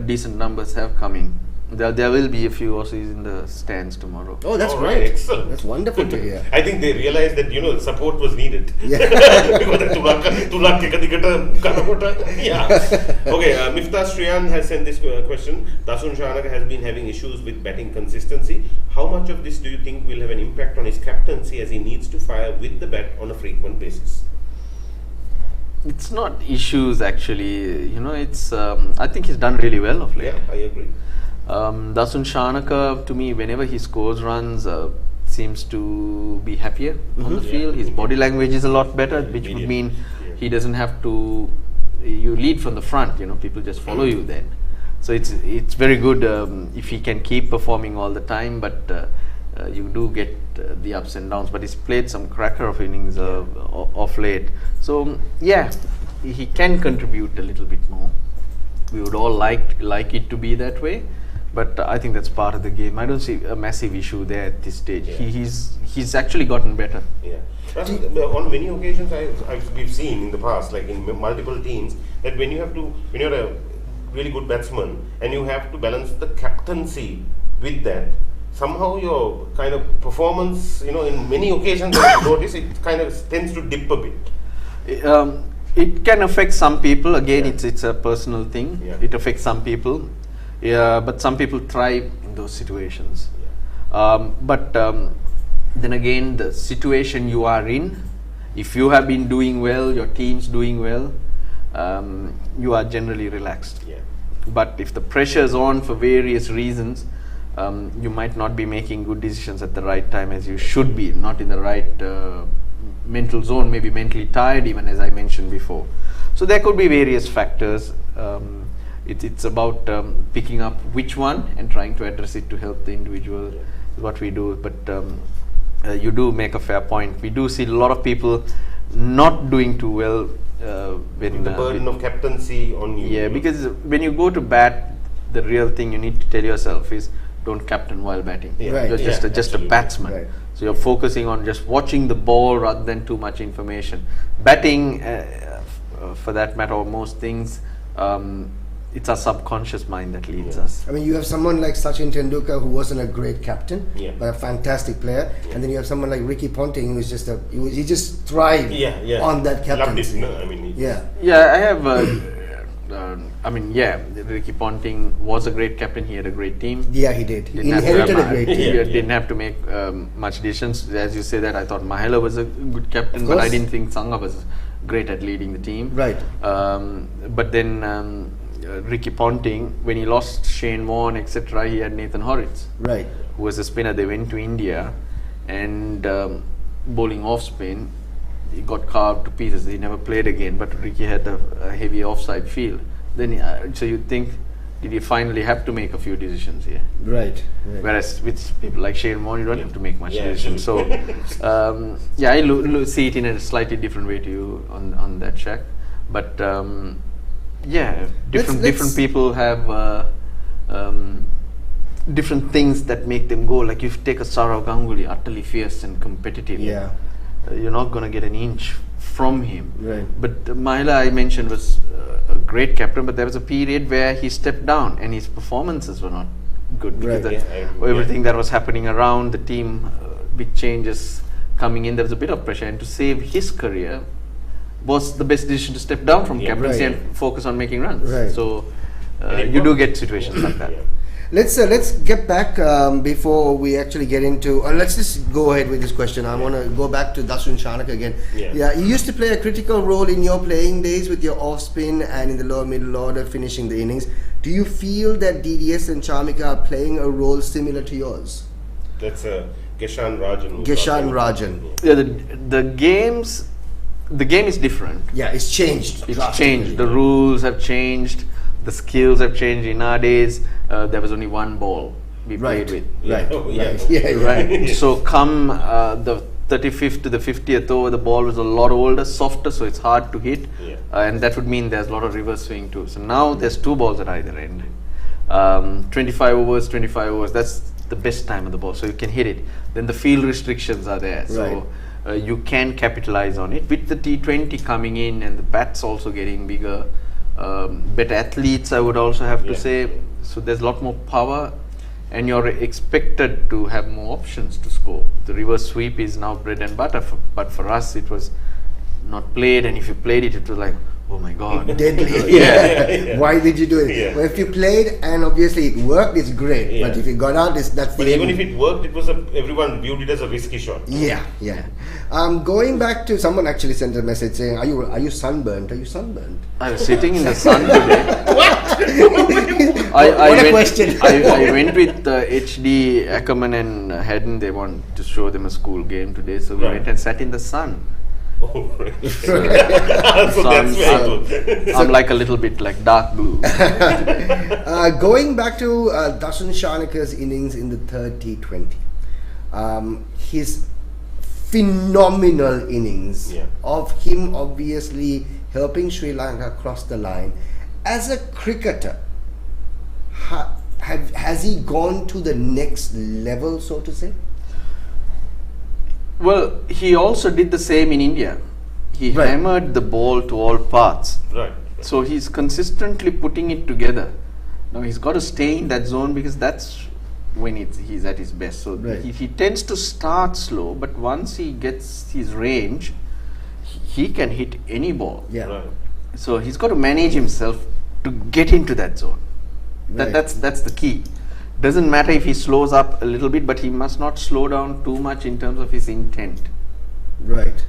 decent numbers have come in. There will be a few Aussies in the stands tomorrow. Oh, that's great. Excellent. That's wonderful to hear. I think they realized that, support was needed. Yeah. Okay, Miftah Sriyan has sent this question. Dasun Shanaka has been having issues with batting consistency. How much of this do you think will have an impact on his captaincy, as he needs to fire with the bat on a frequent basis? It's not issues, actually. It's. I think he's done really well of late. Yeah, I agree. Dasun Shanaka, to me, whenever he scores runs, seems to be happier on the field. His body language is a lot better, which would mean he doesn't have to. You lead from the front. People just follow you then. So it's very good if he can keep performing all the time. But you do get the ups and downs. But he's played some cracker of innings of late. So he can contribute a little bit more. We would all like it to be that way. But I think that's part of the game. I don't see a massive issue there at this stage. He's actually gotten better. Yeah. On many occasions, we've seen in the past, like in multiple teams, that when you're a really good batsman and you have to balance the captaincy with that, somehow your kind of performance, in many occasions, I've noticed it kind of tends to dip a bit. It can affect some people. Again, it's a personal thing. Yeah. It affects some people. Yeah, but some people thrive in those situations. Then again, the situation you are in, if you have been doing well, your team's doing well, you are generally relaxed. Yeah. But if the pressure is on for various reasons, you might not be making good decisions at the right time as you should be, not in the right mental zone, maybe mentally tired, even as I mentioned before. So there could be various factors. It's about picking up which one and trying to address it to help the individual. Yeah. Is what we do. But you do make a fair point. We do see a lot of people not doing too well when the burden of captaincy on you. Yeah, because when you go to bat, the real thing you need to tell yourself is don't captain while batting. Yeah. Right. You're just a batsman. Right. So you're focusing on just watching the ball rather than too much information. Batting, for that matter, or most things, it's our subconscious mind that leads us. I mean, you have someone like Sachin Tendulkar who wasn't a great captain, but a fantastic player, and then you have someone like Ricky Ponting who's just he just thrived on that captaincy. Loved it. I have. Ricky Ponting was a great captain. He had a great team. Yeah, he did. He inherited a great team. He didn't have to make much decisions. As you say that, I thought Mahela was a good captain, but I didn't think Sangha was great at leading the team. Right. But then Ricky Ponting, when he lost Shane Warne, etc., he had Nathan Horrocks, right, who was a spinner. They went to India and bowling off spin. He got carved to pieces. He never played again. But Ricky had a heavy offside field. Then, so you think, did he finally have to make a few decisions here? Right. Whereas with people like Shane Warne, you don't have to make much decisions. So, I see it in a slightly different way to you on that, Shaq. But different people have different things that make them go. Like if you take a Saurav Ganguly, utterly fierce and competitive. Yeah. You're not going to get an inch from him. Right. But Mahela, I mentioned, was a great captain, but there was a period where he stepped down and his performances were not good because everything that was happening around the team, big changes coming in, there was a bit of pressure, and to save his career was the best decision to step down from captaincy and focus on making runs. Right. So you do get situations like that. Let's get back before we actually get into. Let's just go ahead with this question. I want to go back to Dasun Shanaka again. You used to play a critical role in your playing days with your off spin and in the lower middle order, finishing the innings. Do you feel that DDS and Charmika are playing a role similar to yours? That's Geshan Rajan. Geshan Rajan. Yeah, the game is different. Yeah, it's changed. It's changed. The rules have changed. The skills have changed. In our days, there was only one ball we played with. Right. So come the 35th to the 50th over, the ball was a lot older, softer, so it's hard to hit. And that would mean there's a lot of reverse swing too. So now there's two balls at either end. 25 overs, that's the best time of the ball, so you can hit it. Then the field restrictions are there. So you can capitalize on it. With the T20 coming in and the bats also getting bigger, better athletes, I would also have to say. So there's a lot more power and you're expected to have more options to score. The reverse sweep is now bread and butter, but for us it was not played, and if you played it, it was like, oh my god, deadly. Why did you do it? Well, if you played and obviously it worked, it's great. But if you got out, that's but even if it worked, it was everyone viewed it as a risky shot. Going back to, someone actually sent a message saying, are you sunburnt? I was sitting in the sun today. What? What a question. I went with HD Ackerman and Haddon. They want to show them a school game today, so we went and sat in the sun. Oh, right. So that's very good. I'm like a little bit like dark blue. Going back to Dasun Shanaka's innings in the third T20, his phenomenal innings of him obviously helping Sri Lanka cross the line. As a cricketer, has he gone to the next level, so to say? Well, he also did the same in India. He Right. hammered the ball to all paths. Right. So he's consistently putting it together. Now he's got to stay in that zone because that's when he's at his best. So Right. he tends to start slow, but once he gets his range, he can hit any ball. Yeah. Right. So he's got to manage himself to get into that zone. Right. That's the key. Doesn't matter if he slows up a little bit, but he must not slow down too much in terms of his intent. Right.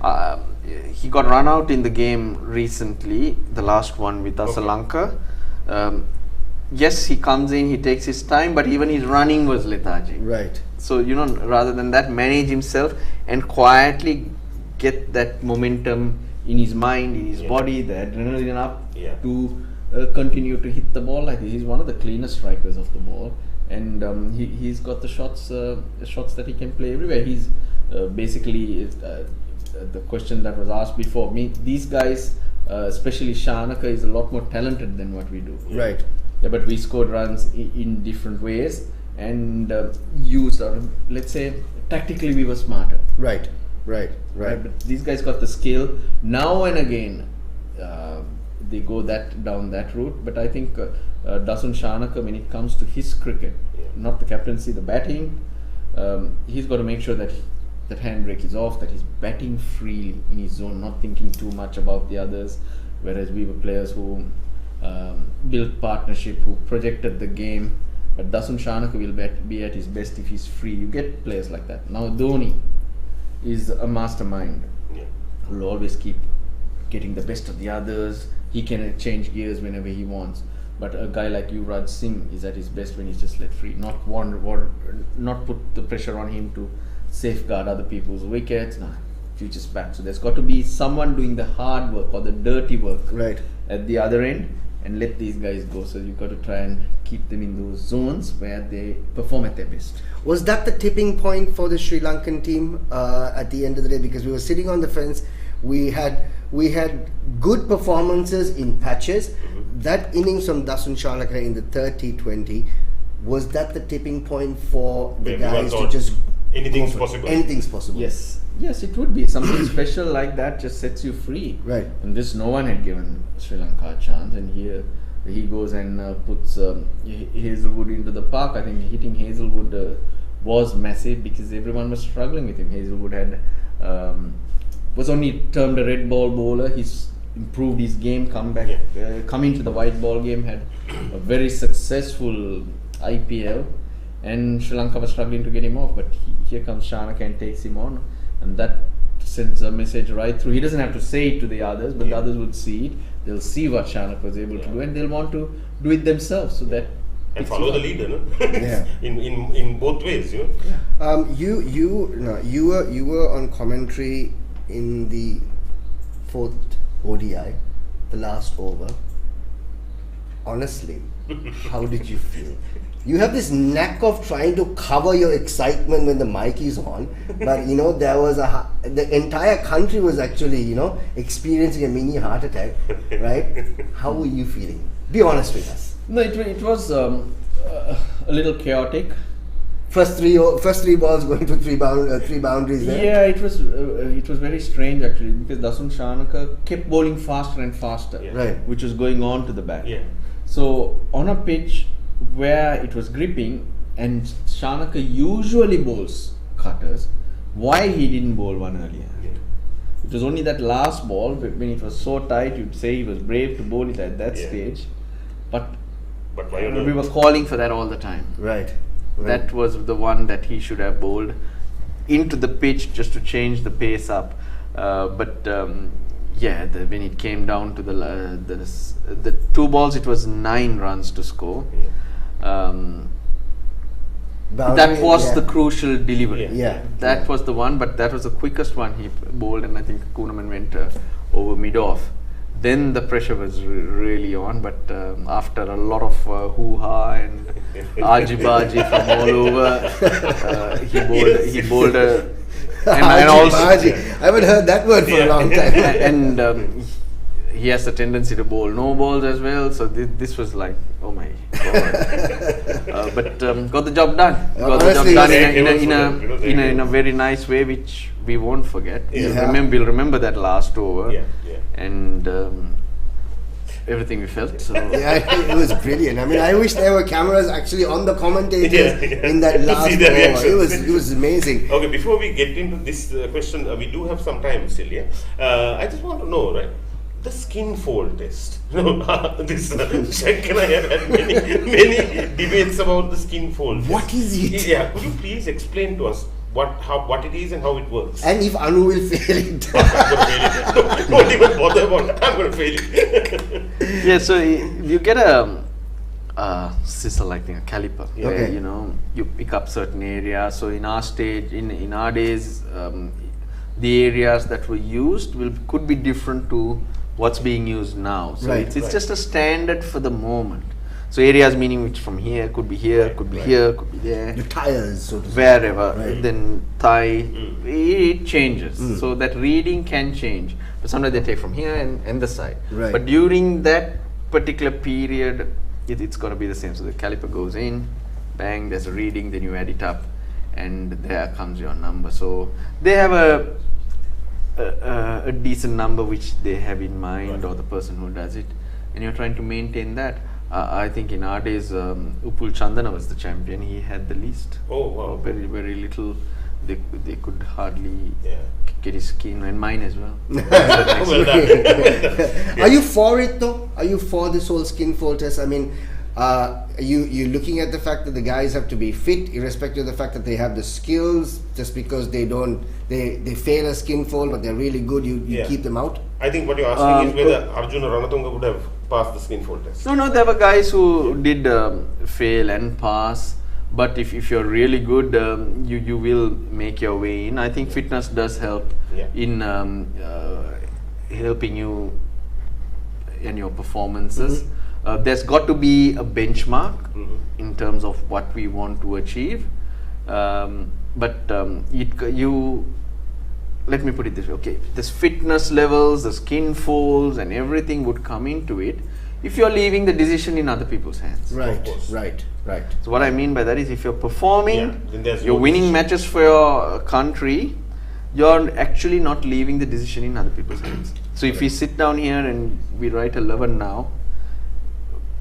He got run out in the game recently, the last one with Sri Lanka. Yes, he comes in, he takes his time, but even his running was lethargic. Right. So, rather than that, manage himself and quietly get that momentum in his mind, in his body, the adrenaline up to continue to hit the ball like this. He's one of the cleanest strikers of the ball, and he's got the shots that he can play everywhere. He's basically the question that was asked before. These guys, especially Shanaka, is a lot more talented than what we do. Right. Yeah, but we scored runs in different ways and used, let's say, tactically we were smarter. Right. Right. Right. But these guys got the skill. Now and again, they go down that route. But I think Dasun Shanaka, when it comes to his cricket, not the captaincy, the batting, he's got to make sure that that handbrake is off, that he's batting freely in his zone, not thinking too much about the others. Whereas we were players who built partnership, who projected the game. But Dasun Shanaka will be at his best if he's free. You get players like that. Now Dhoni is a mastermind who will always keep getting the best of the others. He can change gears whenever he wants. But a guy like Yuvraj Singh is at his best when he's just let free, not put the pressure on him to safeguard other people's wickets. Nah, you just back. So there's got to be someone doing the hard work or the dirty work at the other end, and let these guys go. So you've got to try and keep them in those zones where they perform at their best. Was that the tipping point for the Sri Lankan team at the end of the day? Because we were sitting on the fence, we had good performances in patches. That innings from Dasun Shanaka in the 30-20, was that the tipping point for the guys to just anything's possible? Anything's possible. Yes, it would be something special like that. Just sets you free. Right. And this, no one had given Sri Lanka a chance, and here he goes and puts Hazelwood into the park. I think hitting Hazelwood was massive because everyone was struggling with him. Hazelwood had was only termed a red ball bowler. He's improved his game, come into the white ball game, had a very successful IPL, and Sri Lanka was struggling to get him off. But here comes Shanaka and takes him on, and that sends a message right through. He doesn't have to say it to the others, but the others would see it. They'll see what Shanaka was able to do, and they'll want to do it themselves. So that and follow the leader, no? Yeah. in both ways, you know. You were on commentary in the 4th ODI, the last over. Honestly, how did you feel? You have this knack of trying to cover your excitement when the mic is on, but there was the entire country was actually experiencing a mini heart attack, right? How were you feeling? Be honest with us. No, it was a little chaotic. First three balls going to three boundaries there. Yeah, it was very strange actually, because Dasun Shanaka kept bowling faster and faster, Right. which was going on to the back. Yeah. So on a pitch where it was gripping, and Shanaka usually bowls cutters, why he didn't bowl one earlier? Yeah. It was only that last ball when it was so tight. You'd say he was brave to bowl it at that stage, but why we were calling for that all the time. Right. That was the one that he should have bowled into the pitch just to change the pace up. When it came down to the 2 balls, it was 9 runs to score. That was the crucial delivery. That was the one, but that was the quickest one he bowled, and I think Kuhneman went over mid-off. Then the pressure was really on, but after a lot of hoo-ha and argy-bargy from all over, he bowled a... And also, I haven't heard that word for a long time. And he has a tendency to bowl no balls as well, so this was like, oh my god. But got the job done. Got Honestly, the job done in a very nice way, which we won't forget. Yeah. We'll remember that last over. Yeah. And everything we felt. So Yeah, it was brilliant. I mean, I wish there were cameras actually on the commentators in that To last see their over. reactions. It was amazing. Okay, before we get into this question, we do have some time still, yeah? I just want to know, right? The skin fold test. This Shaq and I have had many debates about the skin fold test. What is it? Yeah, could you please explain to us what it is and how it works? And if Anu will fail it. I'm going to fail it. Don't even bother about it. I'm going to fail it. yeah, so you get a scissor-like thing, a caliper. Yeah. Where, Okay. you pick up certain areas. So in our stage, in our days, the areas that were used could be different to what's being used now. So Right. it's just a standard for the moment. So areas meaning which from here, could be here, could be here, could be there. The tires, so to speak. Wherever, Right. then thigh, it changes. So that reading can change. But sometimes they take from here and the side. Right. But during that particular period, it's got to be the same. So the caliper goes in, bang, there's a reading, then you add it up, and there comes your number. So they have a decent number which they have in mind, or the person who does it, and you're trying to maintain that. I think in our days, Upul Chandana was the champion. He had the least. Oh, wow. Very, very little. They could hardly Yeah. get his skin, and mine as well. Well done. Are you for it though? Are you for this whole skin fold test? I mean, you looking at the fact that the guys have to be fit, irrespective of the fact that they have the skills. Just because they fail a skin fold, but they're really good, you Yeah. keep them out. I think what you're asking is whether Arjun or Ranatunga would have passed the skin fold test. No, there were guys who did fail and pass. But if you're really good, you will make your way in. I think fitness does help in helping you in your performances. There's got to be a benchmark in terms of what we want to achieve. Let me put it this way. Okay, this fitness levels, the skin folds, and everything would come into it if you're leaving the decision in other people's hands. Right, course. right. So what I mean by that is, if you're performing, then there's you're no winning decision. matches for your country, you're actually not leaving the decision in other people's hands. So if we sit down here and we write 11 now,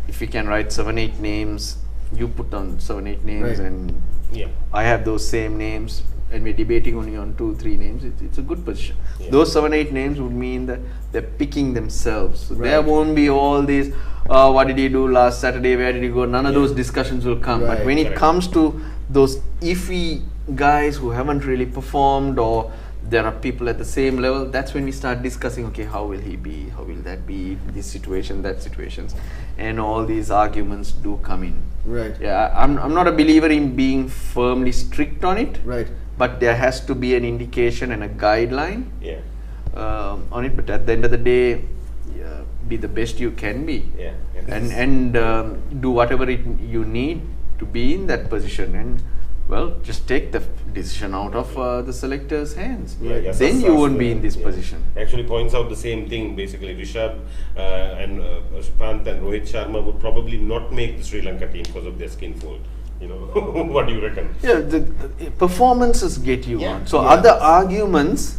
if we can write 7-8 names, you put on 7-8 names, Right. and Yeah. I have those same names, and we're debating only on 2-3 names, it's a good position. Yeah. Those 7-8 names would mean that they're picking themselves. So there Right. won't be all these, what did he do last Saturday, where did he go? None of those discussions will come. Right. But when it Correct. comes to those iffy guys who haven't really performed, or there are people at the same level, that's when we start discussing, okay, how will he be? How will that be? This situation, that situations. And all these arguments do come in. Right. Yeah, I'm not a believer in being firmly strict on it, Right. but there has to be an indication and a guideline Yeah. on it. But at the end of the day, be the best you can be, Yeah. and do whatever you need to be in that position, and just take the decision out of the selector's hands. Yeah, Then you won't be in this position. Actually points out the same thing. Basically, Rishabh and Pant and Rohit Sharma would probably not make the Sri Lanka team because of their skin fold. What do you reckon? Yeah, the performances get you Yeah. on. So Yeah. other arguments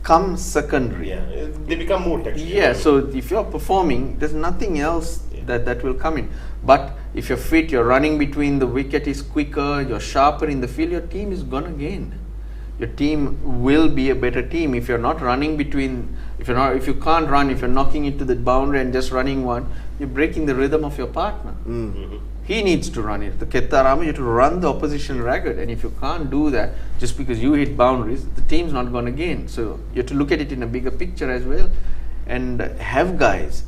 come secondary. Yeah, they become more textual. Yeah, so if you're performing, there's nothing else that will come in. But if you're fit, you're running between the wicket is quicker, you're sharper in the field, your team is gonna gain. Your team will be a better team if you're not running between. If you can't run, if you're knocking into the boundary and just running one, you're breaking the rhythm of your partner. He needs to run it. The Kettarama, you have to run the opposition ragged, and if you can't do that, just because you hit boundaries, the team's not going to gain. So you have to look at it in a bigger picture as well, and have guys.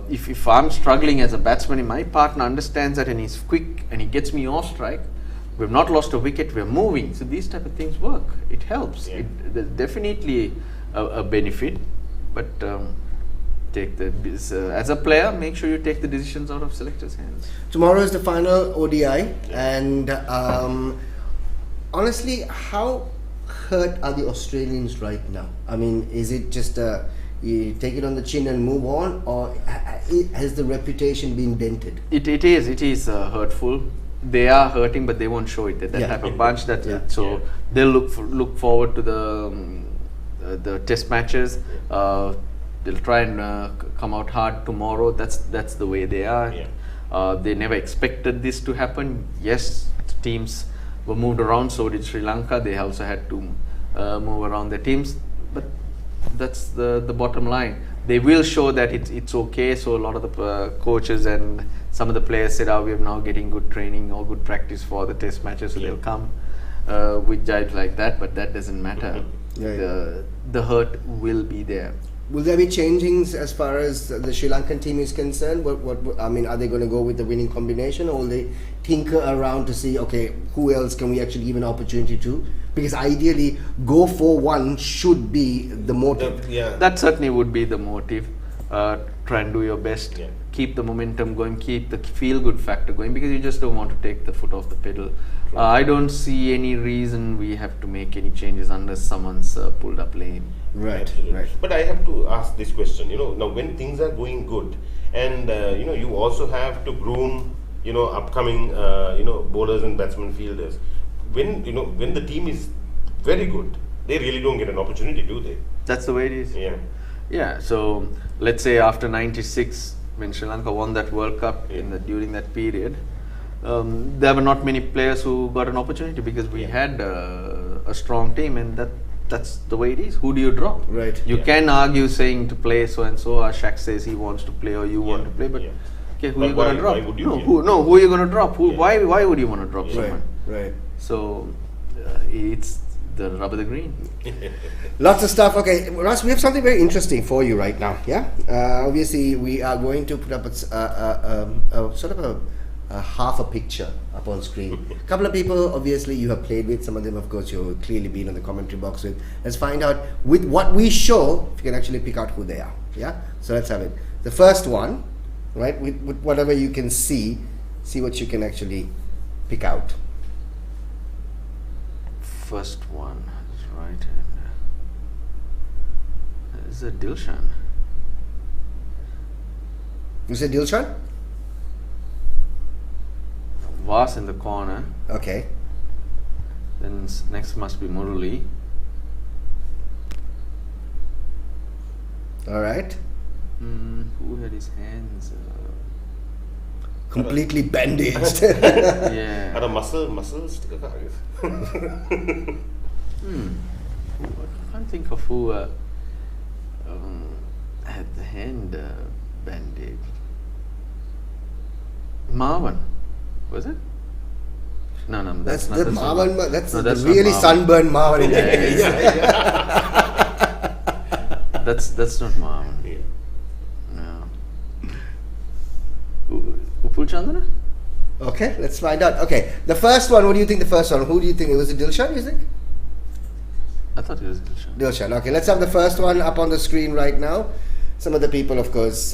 If I'm struggling as a batsman, and my partner understands that and he's quick and he gets me off strike, we've not lost a wicket, we're moving. So these type of things work. It helps. Yeah. There's definitely a benefit, but as a player, make sure you take the decisions out of selectors' hands. Tomorrow is the final ODI, and honestly, how hurt are the Australians right now? I mean, is it just you take it on the chin and move on, or has the reputation been dented? It is hurtful. They are hurting, but they won't show it. That type of bunch. They'll look forward to the test matches. They'll try and come out hard tomorrow. That's the way they are. They never expected this to happen. Yes, teams were moved around. So did Sri Lanka. They also had to move around their teams. But that's the bottom line. They will show that it's okay. So a lot of the coaches and some of the players said, we are now getting good training or good practice for the test matches. So they'll come with jibes like that. But that doesn't matter. The hurt will be there. Will there be changings as far as the Sri Lankan team is concerned? What I mean, are they going to go with the winning combination, or will they tinker around to see, okay, who else can we actually give an opportunity to? Because ideally, go for one should be the motive. That certainly would be the motive. Try and do your best. Keep the momentum going. Keep the feel-good factor going, because you just don't want to take the foot off the pedal. I don't see any reason we have to make any changes unless someone's pulled up lame. Right. But I have to ask this question. Now when things are going good, and you also have to groom, upcoming, bowlers and batsmen, fielders. When the team is very good, they really don't get an opportunity, do they? That's the way it is. Yeah. So let's say after '96, when Sri Lanka won that World Cup during that period, there were not many players who got an opportunity because we had a strong team, and that's the way it is. Who do you drop? Right. You can argue saying to play so and so, or Shaq says he wants to play, or you want to play, but okay, who are you going to drop? Who are you going to drop? Why would you want to drop someone? Right. So it's the rubber the green. Lots of stuff. Okay, Russ, we have something very interesting for you right now. Yeah. Obviously, we are going to put up a sort of a half a picture up on screen. A couple of people, obviously, you have played with. Some of them, of course, you've clearly been in the commentary box with. Let's find out with what we show, if you can actually pick out who they are. Yeah. So let's have it. The first one, right? With whatever you can see what you can actually pick out. First one is right hand. Is it Dilshan? You said Dilshan? Vas in the corner. Okay. Then next must be Murali. All right. Who had his hands? Completely bandaged. Yeah. Ada muscles. I can't think of who had the hand bandaged. Marwan, was it? No, that's not the Marwan. Marwan. That's the really sunburned Marwan. That's not Marwan. No. Upul Chandra? Okay, let's find out. Okay, the first one, what do you think the first one? Who do you think? Was it Dilshan, you think? I thought it was Dilshan. Dilshan, okay. Let's have the first one up on the screen right now. Some of the people, of course,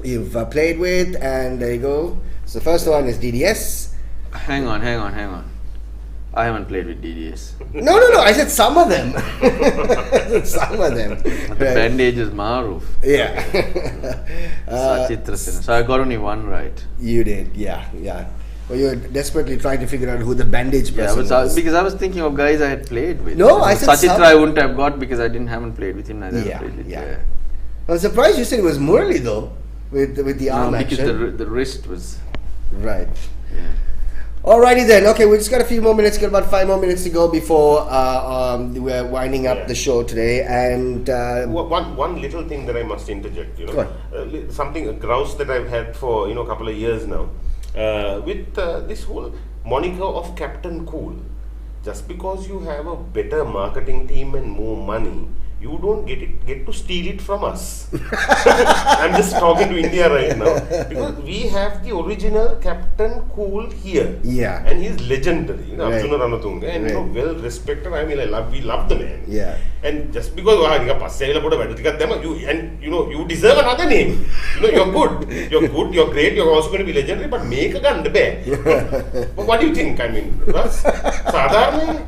you've played with, and there you go. So the first one is DDS. Hang on. I haven't played with DDS. No. I said some of them. The bandage is Maruf. Yeah. Sachitra Sen. So I got only one right. You did, yeah. Well, you're desperately trying to figure out who the bandage person was. Because I was thinking of guys I had played with. No, I said Sachitra some. I wouldn't have got because I haven't played with him. Yeah. I'm surprised you said it was Murali though, with the arm action. Because the wrist was... Right. Yeah. Alrighty then. Okay, we just got a few more minutes. Got about 5 more minutes to go before we're winding up the show today. And one little thing that I must interject. Something, a grouse that I've had for a couple of years now, with this whole moniker of Captain Cool. Just because you have a better marketing team and more money, you don't get to steal it from us. I'm just talking to India right now, because we have the original Captain Cool here. Yeah. And he's legendary. Right. Arjuna Ranatunga, and well respected. I mean, we love the man. Yeah. And just because you deserve another name. You're good. You're great. You're also going to be legendary. But make a gun the bear. But what do you think? I mean, Russ? Sadharna?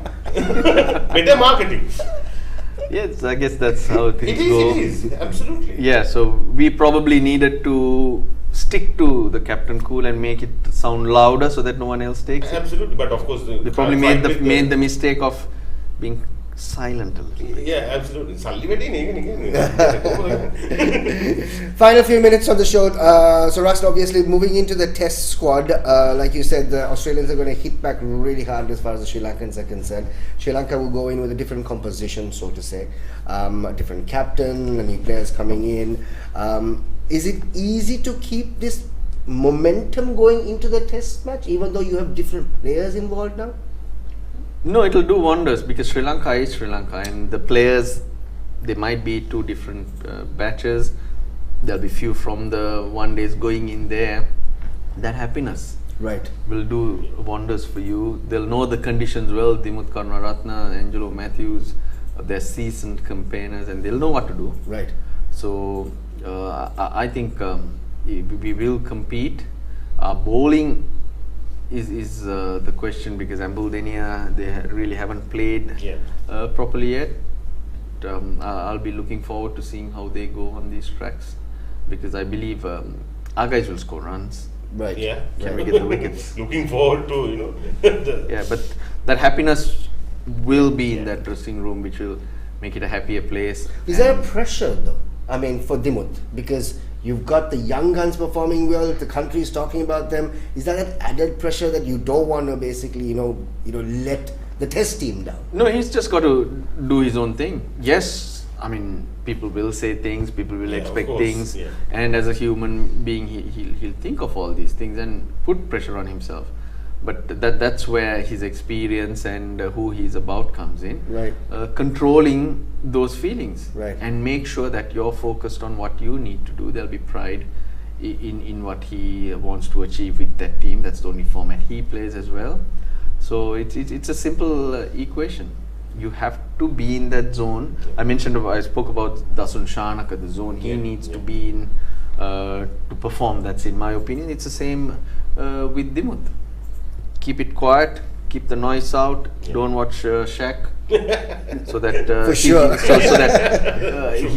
Better marketing. Yes, I guess that's how things go. It is, absolutely. Yeah, so we probably needed to stick to the Captain Cool and make it sound louder so that no one else takes it. Absolutely, but of course They probably made the mistake of being silent a little bit. Yeah, absolutely. Final few minutes of the show. So Rust, obviously moving into the test squad, like you said, the Australians are going to hit back really hard as far as the Sri Lankans are concerned. Sri Lanka will go in with a different composition, so to say, a different captain, new players coming in. Is it easy to keep this momentum going into the test match, even though you have different players involved now? No, it'll do wonders because Sri Lanka is Sri Lanka, and the players, they might be two different batches. There'll be few from the one days going in there. That happiness will do wonders for you. They'll know the conditions well. Dimuth Karunaratne, Angelo Matthews, they're seasoned campaigners, and they'll know what to do. Right. So I think we will compete. Bowling is the question because Ambuldenia, they really haven't played properly yet. I'll be looking forward to seeing how they go on these tracks because I believe our guys will score runs. Right. Yeah. Can we get the wickets? Looking forward to, Yeah, but that happiness will be in that dressing room, which will make it a happier place. Is there a pressure though? I mean, for Dimuth, because you've got the young guns performing well, the country is talking about them. Is that an added pressure that you don't want to basically, let the test team down? No, he's just got to do his own thing. Yes, I mean, people will say things, people will expect things, and as a human being, he'll think of all these things and put pressure on himself. But that's where his experience and who he's about comes in. Right. Controlling those feelings. Right. And make sure that you're focused on what you need to do. There'll be pride in what he wants to achieve with that team. That's the only format he plays as well. So it's a simple equation. You have to be in that zone. I spoke about Dasun Shanaka, the zone he needs to be in to perform. That's in my opinion. It's the same with Dimuth. Keep it quiet, keep the noise out, don't watch Shaq so that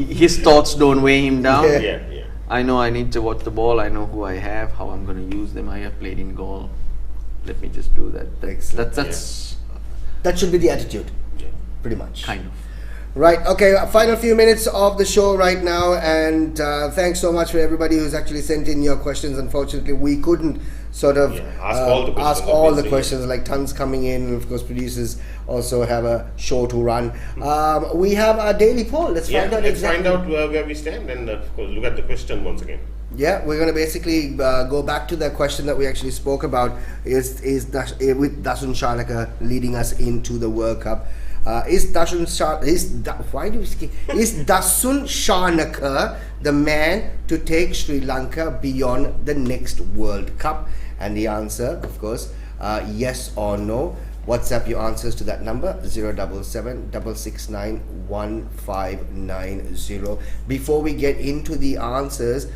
his thoughts don't weigh him down. I know I need to watch the ball, I know who I have, how I'm going to use them. I have played in goal. Let me just do that. That should be the attitude, pretty much. Kind of. Right, okay, final few minutes of the show right now, and thanks so much for everybody who's actually sent in your questions. Unfortunately, we couldn't sort of ask all the questions, like tons coming in, and of course producers also have a show to run. We have our daily poll. Let's find out where we stand, and of course look at the question once again. Yeah, we're going to basically go back to the question that we actually spoke about, with Dasun Shanaka leading us into the World Cup. Is Dasun Shanaka the man to take Sri Lanka beyond the next World Cup? And the answer, of course, yes or no. WhatsApp your answers to that number 077 669 1590. Before we get into the answers,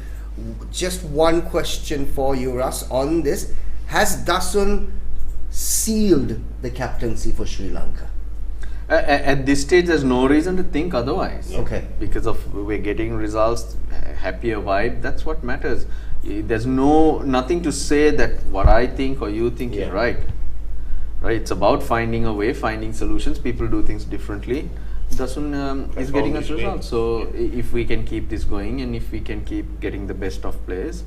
just one question for you, Russ, on this. Has Dasun sealed the captaincy for Sri Lanka? At this stage, there's no reason to think otherwise. Okay. Because we're getting results, happier vibe. That's what matters. There's nothing to say that what I think or you think is right. Right. It's about finding a way, finding solutions. People do things differently. Dasun is getting us results. So if we can keep this going and if we can keep getting the best of players,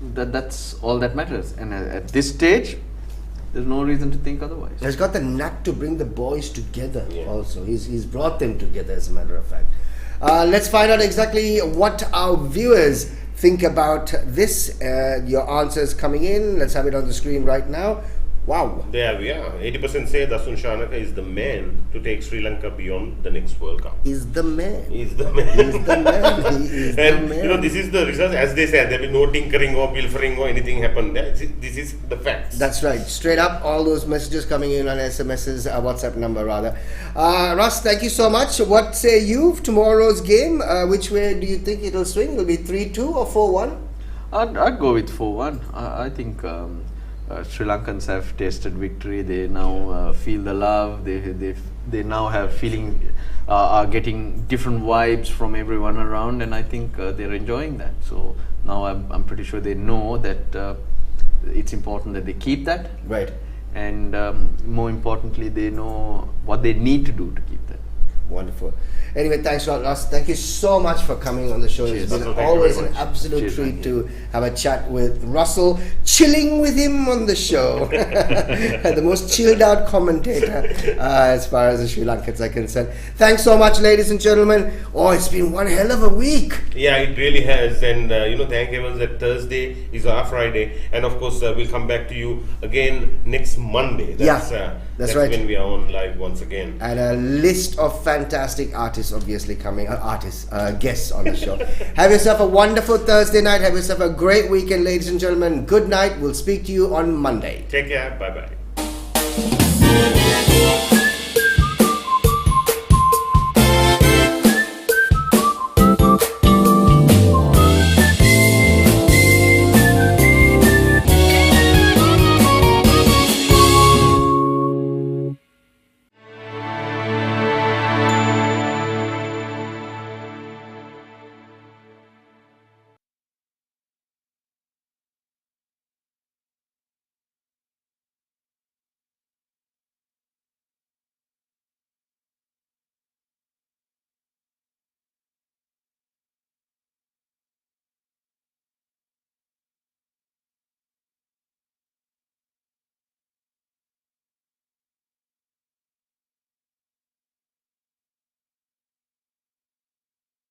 that's all that matters. And at this stage, there's no reason to think otherwise. He's got the knack to bring the boys together also. He's brought them together, as a matter of fact. Let's find out exactly what our viewers think about this. Your answers coming in. Let's have it on the screen right now. Wow. There we are. 80% say Dasun Shanaka is the man to take Sri Lanka beyond the next World Cup. He's the man. He's the man. He's the man. He is the man. This is the result. As they said, there will be no tinkering or pilfering or anything happen there. This is the facts. That's right. Straight up, all those messages coming in on SMS's WhatsApp number, rather. Russ, thank you so much. What say you? Tomorrow's game, which way do you think it'll swing? Will it be 3-2 or 4-1? I'd go with 4-1. I think Sri Lankans have tasted victory. They now feel the love. They now have feeling, are getting different vibes from everyone around, and I think they're enjoying that. So now I'm pretty sure they know that it's important that they keep that. Right. And more importantly, they know what they need to do to keep that. Wonderful. Anyway, thanks a lot, Russ. Thank you so much for coming on the show. Cheers. It's been Russell, always thank you an very much. absolute Cheers, treat man. to have a chat with Russell, chilling with him on the show. The most chilled out commentator as far as the Sri Lankans are concerned. Thanks so much, ladies and gentlemen. Oh, it's been one hell of a week. Yeah, it really has, and thank heavens that Thursday is our Friday, and of course we'll come back to you again next Monday. That's right. When we are on live once again. And a list of fantastic artists obviously coming, guests on the show. Have yourself a wonderful Thursday night. Have yourself a great weekend, ladies and gentlemen. Good night. We'll speak to you on Monday. Take care. Bye bye.